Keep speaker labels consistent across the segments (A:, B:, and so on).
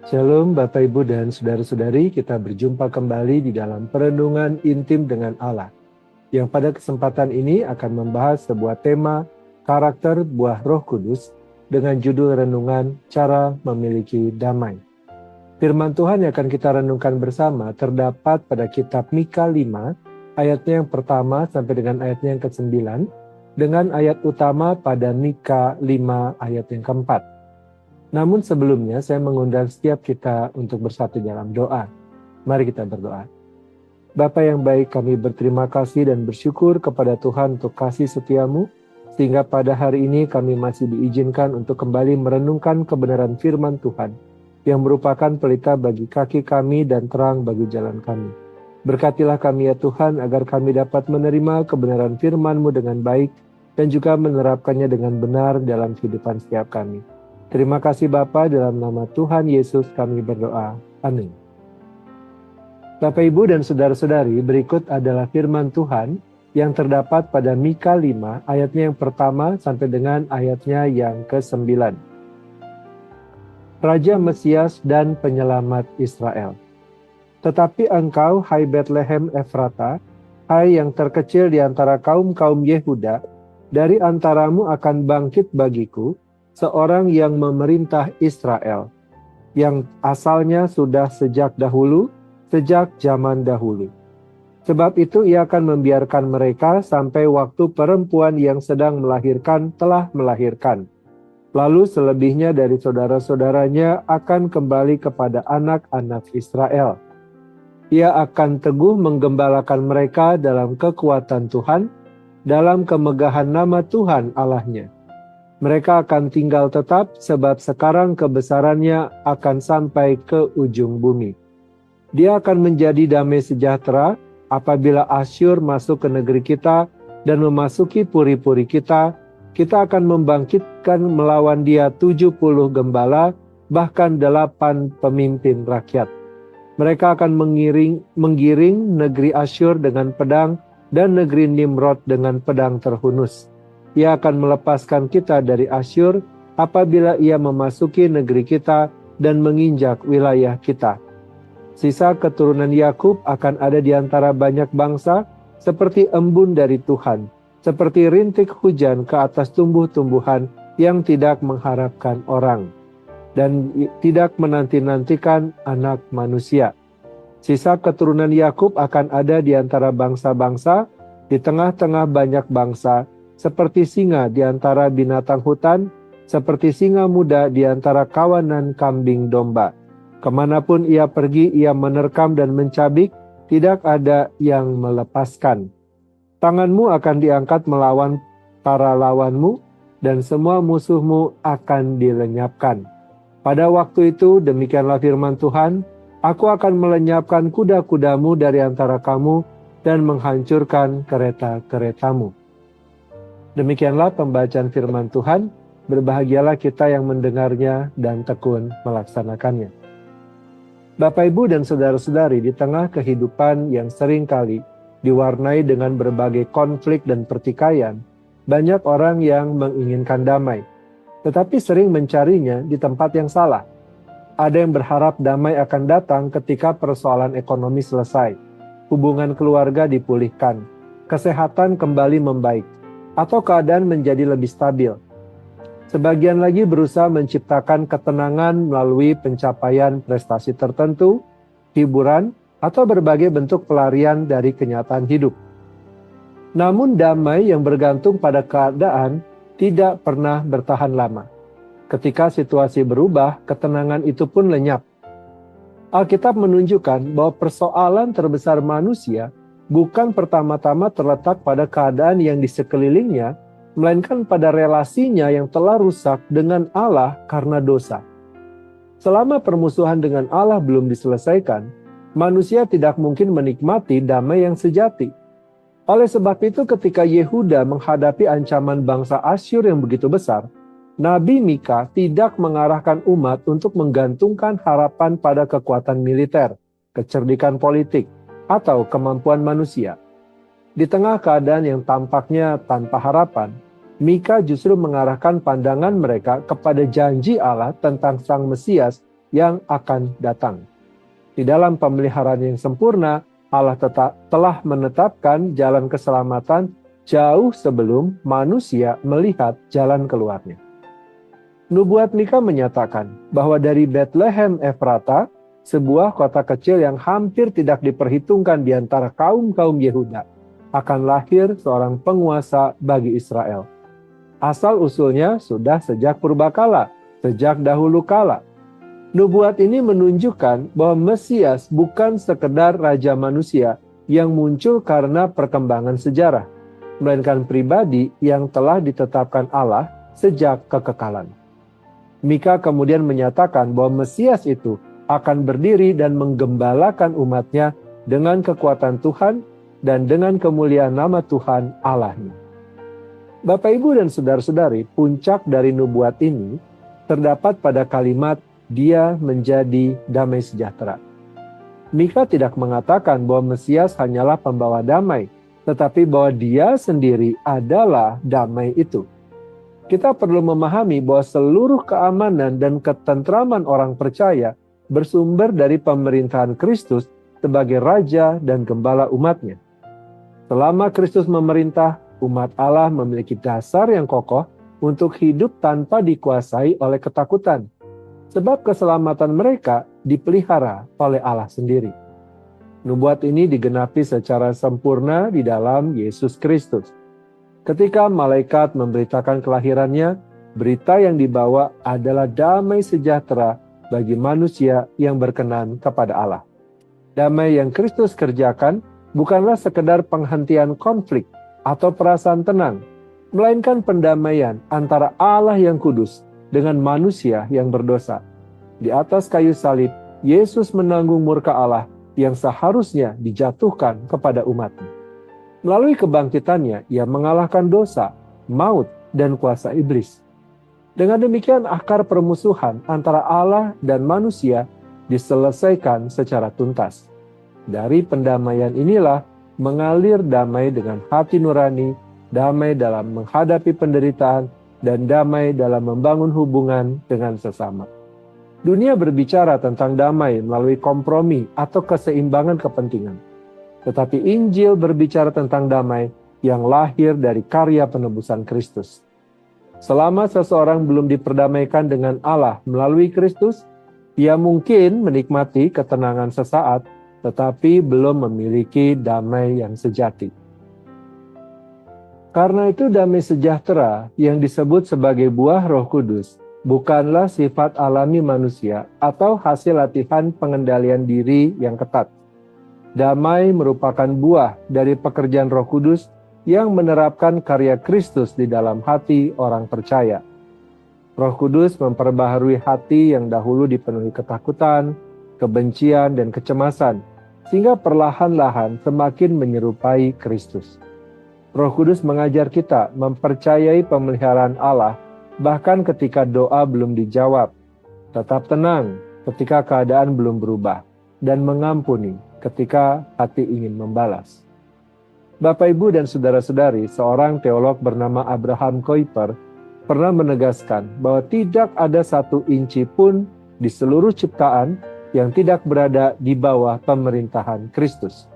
A: Shalom Bapak Ibu dan Saudara-saudari, kita berjumpa kembali di dalam perenungan intim dengan Allah. Yang pada kesempatan ini akan membahas sebuah tema karakter buah Roh Kudus dengan judul renungan cara memiliki damai. Firman Tuhan yang akan kita renungkan bersama terdapat pada kitab Mika 5 ayatnya yang pertama sampai dengan ayatnya yang ke-9 dengan ayat utama pada Mika 5 ayat yang keempat. Namun sebelumnya saya mengundang setiap kita untuk bersatu dalam doa. Mari kita berdoa. Bapa yang baik, kami berterima kasih dan bersyukur kepada Tuhan untuk kasih setiamu, sehingga pada hari ini kami masih diizinkan untuk kembali merenungkan kebenaran firman Tuhan, yang merupakan pelita bagi kaki kami dan terang bagi jalan kami. Berkatilah kami ya Tuhan, agar kami dapat menerima kebenaran firman-Mu dengan baik, dan juga menerapkannya dengan benar dalam kehidupan setiap kami. Terima kasih Bapa, dalam nama Tuhan Yesus kami berdoa. Amin. Bapak Ibu dan Saudara-saudari, berikut adalah firman Tuhan yang terdapat pada Mika 5 ayatnya yang pertama sampai dengan ayatnya yang ke-9. Raja Mesias dan Penyelamat Israel. Tetapi engkau, hai Betlehem Efrata, hai yang terkecil di antara kaum-kaum Yehuda, dari antaramu akan bangkit bagiku seorang yang memerintah Israel, yang asalnya sudah sejak dahulu, sejak zaman dahulu. Sebab itu ia akan membiarkan mereka sampai waktu perempuan yang sedang melahirkan telah melahirkan. Lalu selebihnya dari saudara-saudaranya akan kembali kepada anak-anak Israel. Ia akan teguh menggembalakan mereka dalam kekuatan Tuhan, dalam kemegahan nama Tuhan Allahnya. Mereka akan tinggal tetap sebab sekarang kebesarannya akan sampai ke ujung bumi. Dia akan menjadi damai sejahtera apabila Asyur masuk ke negeri kita dan memasuki puri-puri kita. Kita akan membangkitkan melawan dia 70 gembala, bahkan 8 pemimpin rakyat. Mereka akan menggiring negeri Asyur dengan pedang dan negeri Nimrod dengan pedang terhunus. Ia akan melepaskan kita dari Asyur apabila ia memasuki negeri kita dan menginjak wilayah kita. Sisa keturunan Yakub akan ada di antara banyak bangsa, seperti embun dari Tuhan, seperti rintik hujan ke atas tumbuh-tumbuhan yang tidak mengharapkan orang, dan tidak menanti-nantikan anak manusia. Sisa keturunan Yakub akan ada di antara bangsa-bangsa, di tengah-tengah banyak bangsa, seperti singa di antara binatang hutan, seperti singa muda di antara kawanan kambing domba. Kemanapun ia pergi, ia menerkam dan mencabik, tidak ada yang melepaskan. Tanganmu akan diangkat melawan para lawanmu, dan semua musuhmu akan dilenyapkan. Pada waktu itu, demikianlah firman Tuhan, aku akan melenyapkan kuda-kudamu dari antara kamu, dan menghancurkan kereta-keretamu. Demikianlah pembacaan firman Tuhan, berbahagialah kita yang mendengarnya dan tekun melaksanakannya. Bapak, Ibu, dan Saudara-saudari, di tengah kehidupan yang seringkali diwarnai dengan berbagai konflik dan pertikaian, banyak orang yang menginginkan damai, tetapi sering mencarinya di tempat yang salah. Ada yang berharap damai akan datang ketika persoalan ekonomi selesai, hubungan keluarga dipulihkan, kesehatan kembali membaik, atau keadaan menjadi lebih stabil. Sebagian lagi berusaha menciptakan ketenangan melalui pencapaian prestasi tertentu, hiburan, atau berbagai bentuk pelarian dari kenyataan hidup. Namun damai yang bergantung pada keadaan tidak pernah bertahan lama. Ketika situasi berubah, ketenangan itu pun lenyap. Alkitab menunjukkan bahwa persoalan terbesar manusia bukan pertama-tama terletak pada keadaan yang di sekelilingnya, melainkan pada relasinya yang telah rusak dengan Allah karena dosa. Selama permusuhan dengan Allah belum diselesaikan, manusia tidak mungkin menikmati damai yang sejati. Oleh sebab itu, ketika Yehuda menghadapi ancaman bangsa Asyur yang begitu besar, Nabi Mika tidak mengarahkan umat untuk menggantungkan harapan pada kekuatan militer, kecerdikan politik, atau kemampuan manusia. Di tengah keadaan yang tampaknya tanpa harapan, Mika justru mengarahkan pandangan mereka kepada janji Allah tentang Sang Mesias yang akan datang. Di dalam pemeliharaan yang sempurna, Allah telah menetapkan jalan keselamatan jauh sebelum manusia melihat jalan keluarnya. Nubuat Mika menyatakan bahwa dari Bethlehem Efrata, sebuah kota kecil yang hampir tidak diperhitungkan di antara kaum-kaum Yehuda, akan lahir seorang penguasa bagi Israel. Asal-usulnya sudah sejak purbakala, sejak dahulu kala. Nubuat ini menunjukkan bahwa Mesias bukan sekedar raja manusia yang muncul karena perkembangan sejarah, melainkan pribadi yang telah ditetapkan Allah sejak kekekalan. Mika kemudian menyatakan bahwa Mesias itu akan berdiri dan menggembalakan umatnya dengan kekuatan Tuhan dan dengan kemuliaan nama Tuhan Allahnya. Bapak, Ibu, dan saudara-saudari, puncak dari nubuat ini terdapat pada kalimat Dia menjadi damai sejahtera. Mika tidak mengatakan bahwa Mesias hanyalah pembawa damai, tetapi bahwa Dia sendiri adalah damai itu. Kita perlu memahami bahwa seluruh keamanan dan ketentraman orang percaya bersumber dari pemerintahan Kristus sebagai Raja dan Gembala umatnya. Selama Kristus memerintah, umat Allah memiliki dasar yang kokoh untuk hidup tanpa dikuasai oleh ketakutan, sebab keselamatan mereka dipelihara oleh Allah sendiri. Nubuat ini digenapi secara sempurna di dalam Yesus Kristus. Ketika malaikat memberitakan kelahirannya, berita yang dibawa adalah damai sejahtera bagi manusia yang berkenan kepada Allah. Damai yang Kristus kerjakan bukanlah sekedar penghentian konflik atau perasaan tenang, melainkan pendamaian antara Allah yang kudus dengan manusia yang berdosa. Di atas kayu salib, Yesus menanggung murka Allah yang seharusnya dijatuhkan kepada umatnya. Melalui kebangkitannya, Ia mengalahkan dosa, maut, dan kuasa iblis. Dengan demikian, akar permusuhan antara Allah dan manusia diselesaikan secara tuntas. Dari pendamaian inilah mengalir damai dengan hati nurani, damai dalam menghadapi penderitaan, dan damai dalam membangun hubungan dengan sesama. Dunia berbicara tentang damai melalui kompromi atau keseimbangan kepentingan. Tetapi Injil berbicara tentang damai yang lahir dari karya penebusan Kristus. Selama seseorang belum diperdamaikan dengan Allah melalui Kristus, ia mungkin menikmati ketenangan sesaat, tetapi belum memiliki damai yang sejati. Karena itu damai sejahtera yang disebut sebagai buah Roh Kudus bukanlah sifat alami manusia atau hasil latihan pengendalian diri yang ketat. Damai merupakan buah dari pekerjaan Roh Kudus yang menerapkan karya Kristus di dalam hati orang percaya. Roh Kudus memperbaharui hati yang dahulu dipenuhi ketakutan, kebencian, dan kecemasan, sehingga perlahan-lahan semakin menyerupai Kristus. Roh Kudus mengajar kita mempercayai pemeliharaan Allah, bahkan ketika doa belum dijawab, tetap tenang ketika keadaan belum berubah, dan mengampuni ketika hati ingin membalas. Bapak, Ibu, dan saudara-saudari, seorang teolog bernama Abraham Kuyper pernah menegaskan bahwa tidak ada 1 inci pun di seluruh ciptaan yang tidak berada di bawah pemerintahan Kristus.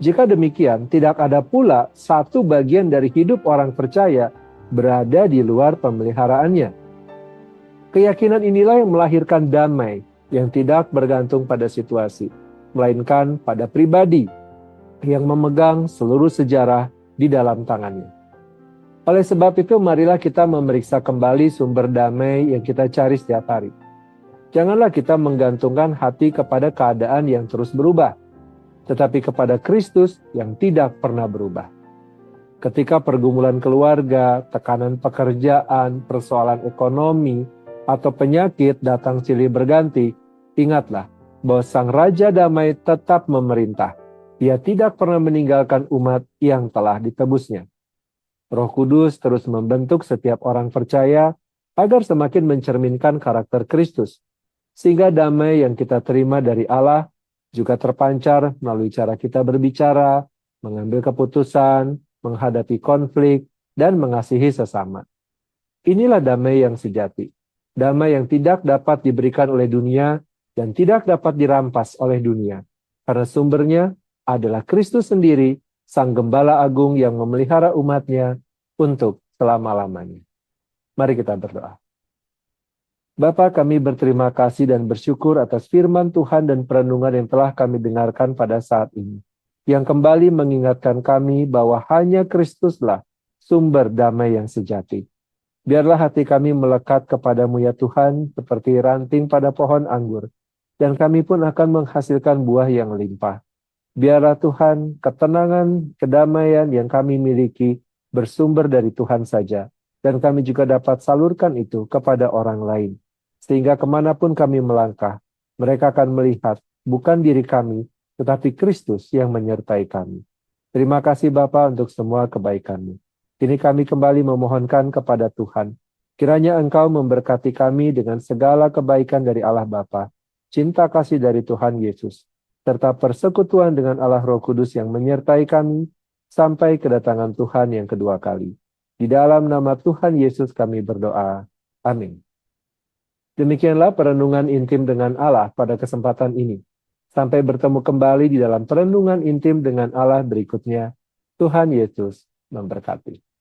A: Jika demikian, tidak ada pula satu bagian dari hidup orang percaya berada di luar pemeliharaannya. Keyakinan inilah yang melahirkan damai yang tidak bergantung pada situasi, melainkan pada pribadi yang memegang seluruh sejarah di dalam tangannya. Oleh sebab itu, marilah kita memeriksa kembali sumber damai yang kita cari setiap hari. Janganlah kita menggantungkan hati kepada keadaan yang terus berubah, tetapi kepada Kristus yang tidak pernah berubah. Ketika pergumulan keluarga, tekanan pekerjaan, persoalan ekonomi, atau penyakit datang silih berganti, ingatlah bahwa Sang Raja Damai tetap memerintah. Ia tidak pernah meninggalkan umat yang telah ditebusnya. Roh Kudus terus membentuk setiap orang percaya agar semakin mencerminkan karakter Kristus, sehingga damai yang kita terima dari Allah juga terpancar melalui cara kita berbicara, mengambil keputusan, menghadapi konflik, dan mengasihi sesama. Inilah damai yang sejati. Damai yang tidak dapat diberikan oleh dunia dan tidak dapat dirampas oleh dunia. Karena sumbernya adalah Kristus sendiri, Sang Gembala Agung yang memelihara umatnya untuk selama-lamanya. Mari kita berdoa. Bapa, kami berterima kasih dan bersyukur atas firman Tuhan dan perenungan yang telah kami dengarkan pada saat ini, yang kembali mengingatkan kami bahwa hanya Kristuslah sumber damai yang sejati. Biarlah hati kami melekat kepadamu ya Tuhan, seperti ranting pada pohon anggur, dan kami pun akan menghasilkan buah yang limpah. Biarlah Tuhan, ketenangan, kedamaian yang kami miliki bersumber dari Tuhan saja, dan kami juga dapat salurkan itu kepada orang lain. Sehingga kemanapun kami melangkah, mereka akan melihat bukan diri kami, tetapi Kristus yang menyertai kami. Terima kasih Bapa untuk semua kebaikan-Mu. Kini kami kembali memohonkan kepada Tuhan, kiranya Engkau memberkati kami dengan segala kebaikan dari Allah Bapa, cinta kasih dari Tuhan Yesus, serta persekutuan dengan Allah Roh Kudus yang menyertai kami sampai kedatangan Tuhan yang kedua kali. Di dalam nama Tuhan Yesus kami berdoa. Amin. Demikianlah perenungan intim dengan Allah pada kesempatan ini. Sampai bertemu kembali di dalam perenungan intim dengan Allah berikutnya. Tuhan Yesus memberkati.